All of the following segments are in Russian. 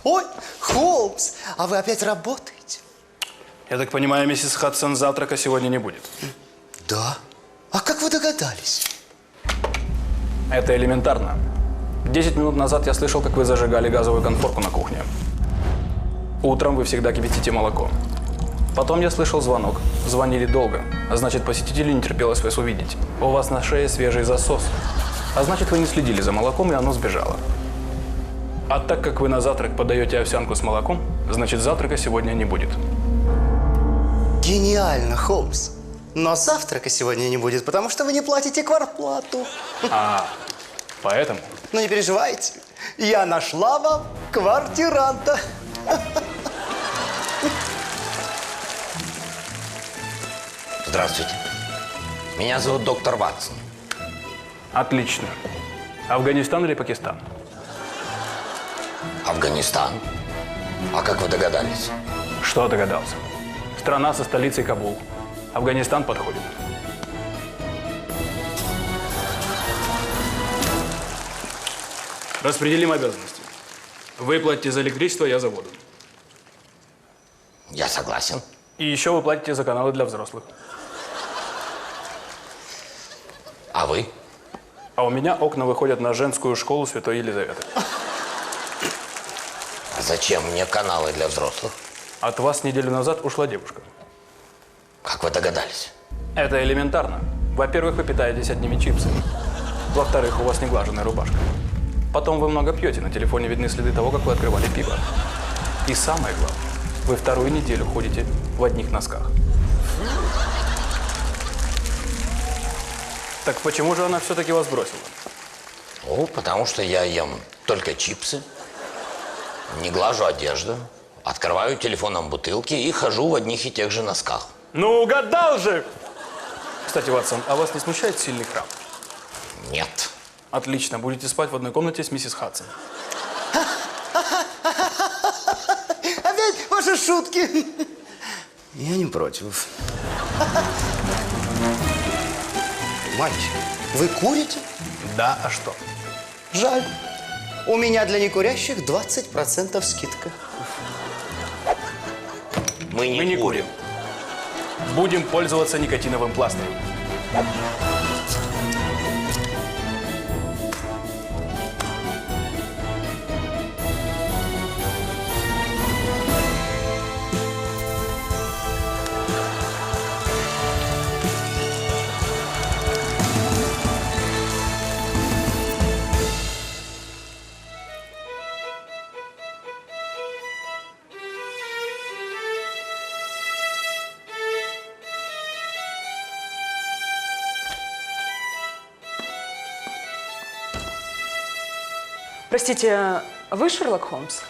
Ой, Холмс, а вы опять работаете? Я так понимаю, миссис Хадсон, завтрака сегодня не будет? Да. А как вы догадались? Это элементарно. 10 минут назад я слышал, как вы зажигали газовую конфорку на кухне. Утром вы всегда кипятите молоко. Потом я слышал звонок. Звонили долго. А значит, посетителю не терпелось вас увидеть. У вас на шее свежий засос. А значит, вы не следили за молоком, и оно сбежало. А так как вы на завтрак подаете овсянку с молоком, значит, завтрака сегодня не будет. Гениально, Холмс. Но завтрака сегодня не будет, потому что вы не платите квартплату. Поэтому? Ну, не переживайте. Я нашла вам квартиранта. Здравствуйте. Меня зовут доктор Ватсон. Отлично. Афганистан или Пакистан? Афганистан. А как вы догадались? Что догадался? Страна со столицей Кабул. Афганистан подходит. Распределим обязанности. Вы платите за электричество, я за воду. Я согласен. И еще вы платите за каналы для взрослых. А вы? А у меня окна выходят на женскую школу Святой Елизаветы. А зачем мне каналы для взрослых? От вас неделю назад ушла девушка. Как вы догадались? Это элементарно. Во-первых, вы питаетесь одними чипсами. Во-вторых, у вас неглаженная рубашка. Потом вы много пьете, на телефоне видны следы того, как вы открывали пиво. И самое главное, вы вторую неделю ходите в одних носках. Так почему же она все-таки вас бросила? Ну, потому что я ем только чипсы, не глажу одежду, открываю телефоном бутылки и хожу в одних и тех же носках. Ну, угадал же! Кстати, Ватсон, а вас не смущает сильный храп? Нет. Отлично, будете спать в одной комнате с миссис Хадсон. Опять ваши шутки. Я не против. Мальчик, вы курите? Да, а что? Жаль. У меня для некурящих 20% скидка. Мы не курим. Будем пользоваться никотиновым пластырем. Простите, вы Шерлок Холмс?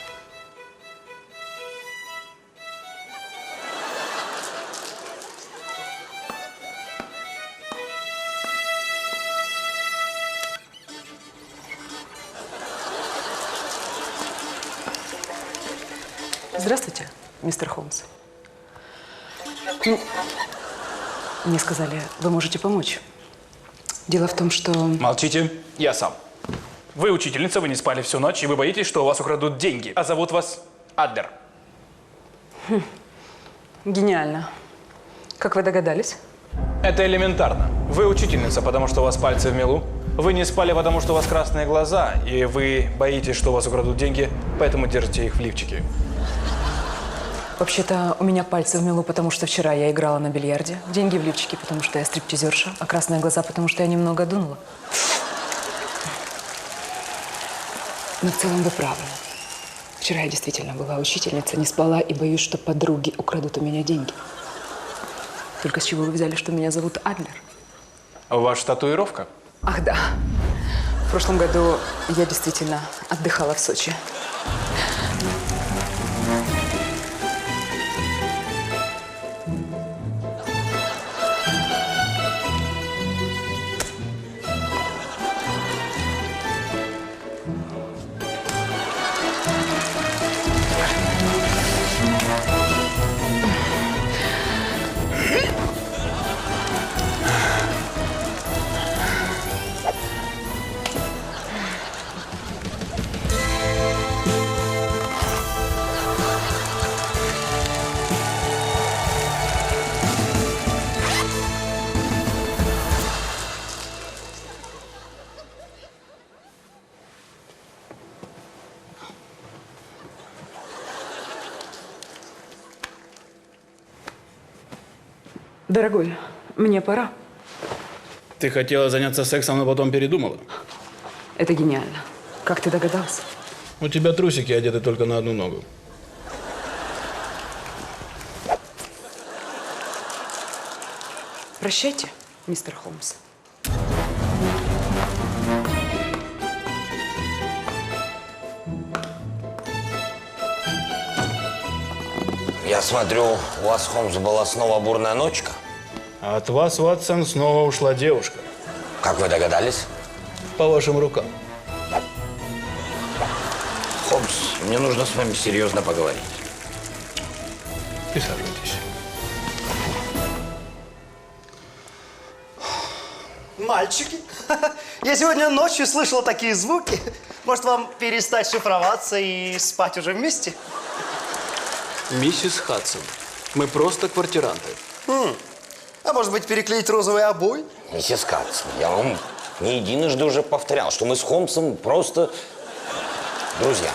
Здравствуйте, мистер Холмс. Ну, мне сказали, вы можете помочь. Дело в том, что… Молчите, я сам. Вы учительница, вы не спали всю ночь, и вы боитесь, что у вас украдут деньги. А зовут вас Адлер. Гениально. Как вы догадались? Это элементарно. Вы учительница, потому что у вас пальцы в мелу. Вы не спали, потому что у вас красные глаза. И вы боитесь, что у вас украдут деньги, поэтому держите их в лифчике. Вообще-то у меня пальцы в мелу, потому что вчера я играла на бильярде. Деньги в лифчике, потому что я стриптизерша. А красные глаза, потому что я немного дунула. Но в целом вы правы. Вчера я действительно была учительница, не спала и боюсь, что подруги украдут у меня деньги. Только с чего вы взяли, что меня зовут Адлер? Ваша татуировка? Ах, да. В прошлом году я действительно отдыхала в Сочи. Дорогой, мне пора. Ты хотела заняться сексом, но потом передумала? Это гениально. Как ты догадался? У тебя трусики одеты только на одну ногу. Прощайте, мистер Холмс. Я смотрю, у вас, Холмс, была снова бурная ночка. А от вас, Ватсон, снова ушла девушка. Как вы догадались? По вашим рукам. Холмс, мне нужно с вами серьезно поговорить. Присаживайтесь. Мальчики, я сегодня ночью слышал такие звуки. Может, вам перестать шифроваться и спать уже вместе? Миссис Хадсон, мы просто квартиранты. А может быть, переклеить розовые обои? Миссис Катсон, я вам не единожды уже повторял, что мы с Холмсом просто друзья.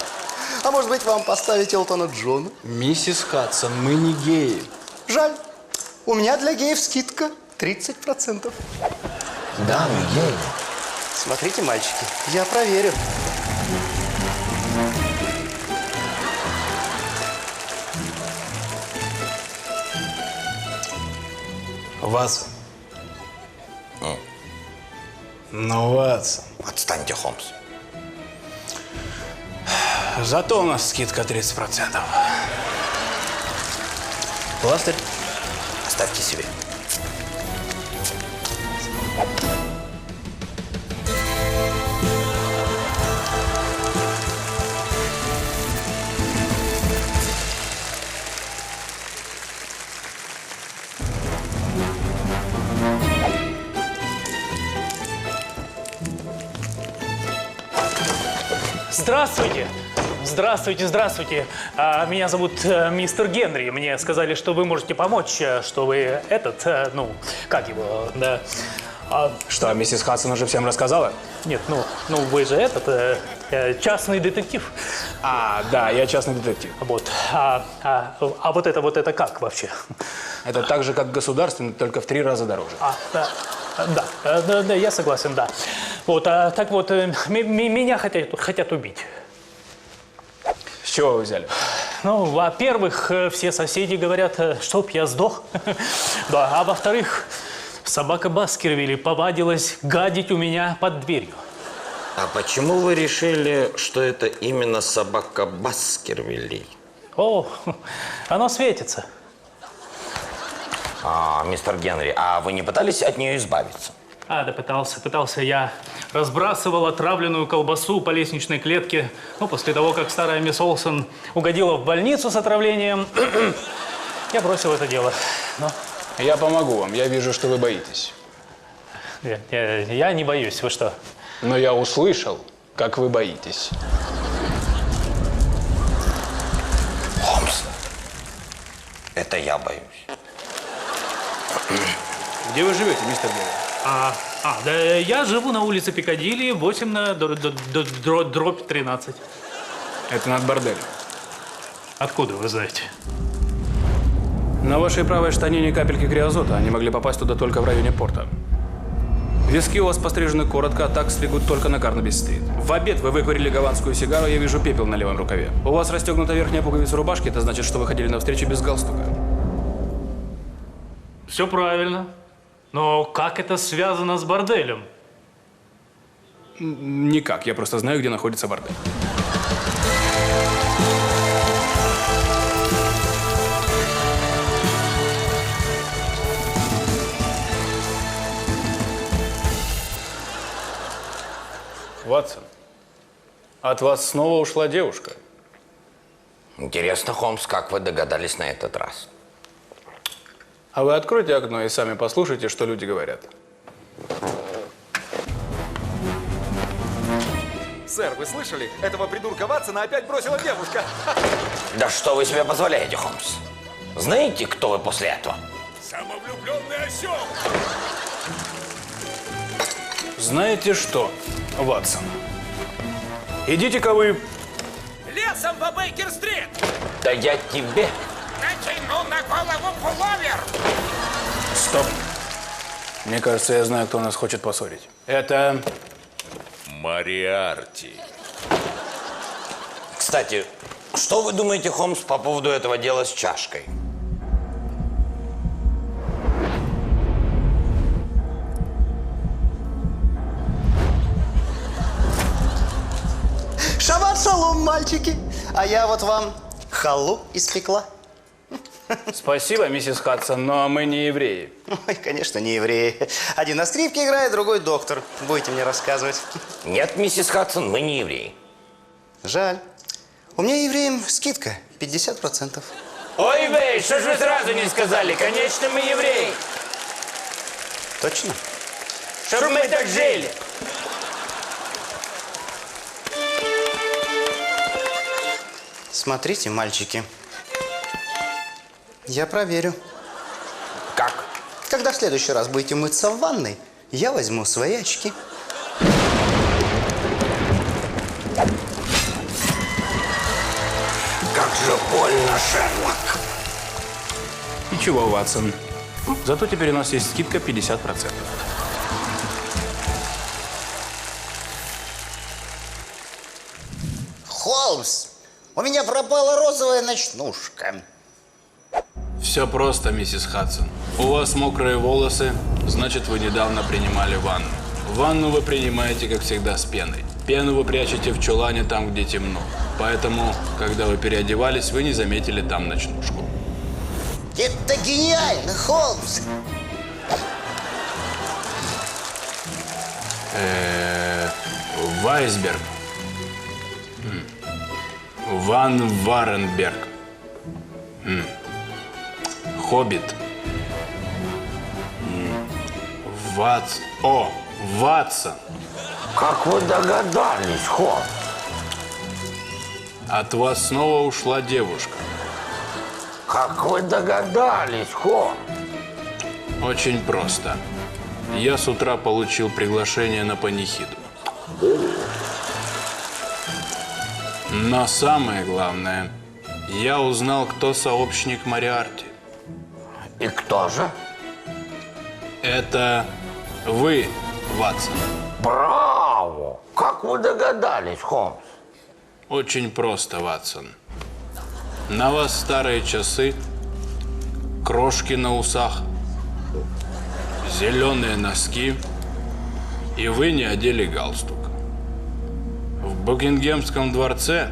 А может быть, вам поставить Элтона Джона? Миссис Хадсон, мы не геи. Жаль. У меня для геев скидка 30%. Да, Мигель. Смотрите, мальчики, я проверю. Ватсон. Ну, Ватсон. Отстаньте, Холмс. Зато у нас скидка 30%. Пластырь? Оставьте себе. Здравствуйте! Здравствуйте, здравствуйте. Меня зовут мистер Генри. Мне сказали, что вы можете помочь, что вы как его, да. Что, миссис Хадсон уже всем рассказала? Нет, вы же частный детектив. Да, я частный детектив. Вот. Вот это как вообще? Это так же, как государственный, только в 3 раза дороже. Да, я согласен, да. Вот, так вот, меня хотят убить. С чего вы взяли? Ну, во-первых, все соседи говорят, чтоб я сдох. Да, а во-вторых, собака Баскервилей повадилась гадить у меня под дверью. А почему вы решили, что это именно собака Баскервилей? О, оно светится. Мистер Генри, а вы не пытались от нее избавиться? Да пытался. Я разбрасывал отравленную колбасу по лестничной клетке. После того, как старая мисс Олсон угодила в больницу с отравлением, я бросил это дело. Я помогу вам. Я вижу, что вы боитесь. Я не боюсь. Вы что? Но я услышал, как вы боитесь. Холмс, это я боюсь. Где вы живете, мистер Генри? Да я живу на улице Пикадилли, 8/13. Это над борделем. Откуда вы знаете? На вашей правой штанине капельки криозота. Они могли попасть туда только в районе порта. Виски у вас пострижены коротко, а так стригут только на Карнаби-стрит. В обед вы выкурили гаванскую сигару, я вижу пепел на левом рукаве. У вас расстегнута верхняя пуговица рубашки, это значит, что вы ходили на встречу без галстука. Все правильно. Но как это связано с борделем? Никак, я просто знаю, где находится бордель. Ватсон, от вас снова ушла девушка. Интересно, Холмс, как вы догадались на этот раз? А вы откройте окно и сами послушайте, что люди говорят. Сэр, вы слышали? Этого придурка Ватсона опять бросила девушка. Да что вы себе позволяете, Холмс? Знаете, кто вы после этого? Самовлюбленный осел! Знаете что, Ватсон? Идите-ка вы... Лесом по Бейкер-стрит! Да я тебе... Натяну на голову пуловер! Стоп. Мне кажется, я знаю, кто нас хочет поссорить. Это... Мориарти. Кстати, что вы думаете, Холмс, по поводу этого дела с чашкой? Шаббат шалом, мальчики. А я вот вам халу испекла. Спасибо, миссис Хадсон, но мы не евреи. Ой, конечно, не евреи. Один на скрипке играет, другой доктор. Будете мне рассказывать. Нет, миссис Хадсон, мы не евреи. Жаль. У меня евреям скидка 50%. Ой, бей, что ж вы сразу не сказали? Конечно, мы евреи. Точно? Чтобы мы так жили. Смотрите, мальчики. Я проверю. Как? Когда в следующий раз будете мыться в ванной, я возьму свои очки. Как же больно, Шерлок. Ничего, Ватсон. Зато теперь у нас есть скидка 50%. Холмс, у меня пропала розовая ночнушка. Все просто, миссис Хадсон. У вас мокрые волосы, значит, вы недавно принимали ванну. Ванну вы принимаете, как всегда, с пеной. Пену вы прячете в чулане там, где темно. Поэтому, когда вы переодевались, вы не заметили там ночнушку. Это гениально, Холмс. Вайсберг. Ван Варенберг. Хоббит. Ватсон. Как вы догадались, Холмс? От вас снова ушла девушка. Как вы догадались, Холмс? Очень просто. Я с утра получил приглашение на панихиду. Но самое главное, я узнал, кто сообщник Мориарти. И кто же? Это вы, Ватсон. Браво! Как вы догадались, Холмс? Очень просто, Ватсон. На вас старые часы, крошки на усах, зеленые носки, и вы не одели галстук. В Букингемском дворце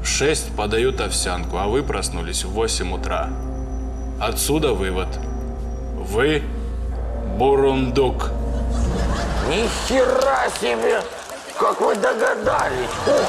в 6 подают овсянку, а вы проснулись в 8 утра. Отсюда вывод. Вы бурундук. Ни хера себе! Как вы догадались, Холмс?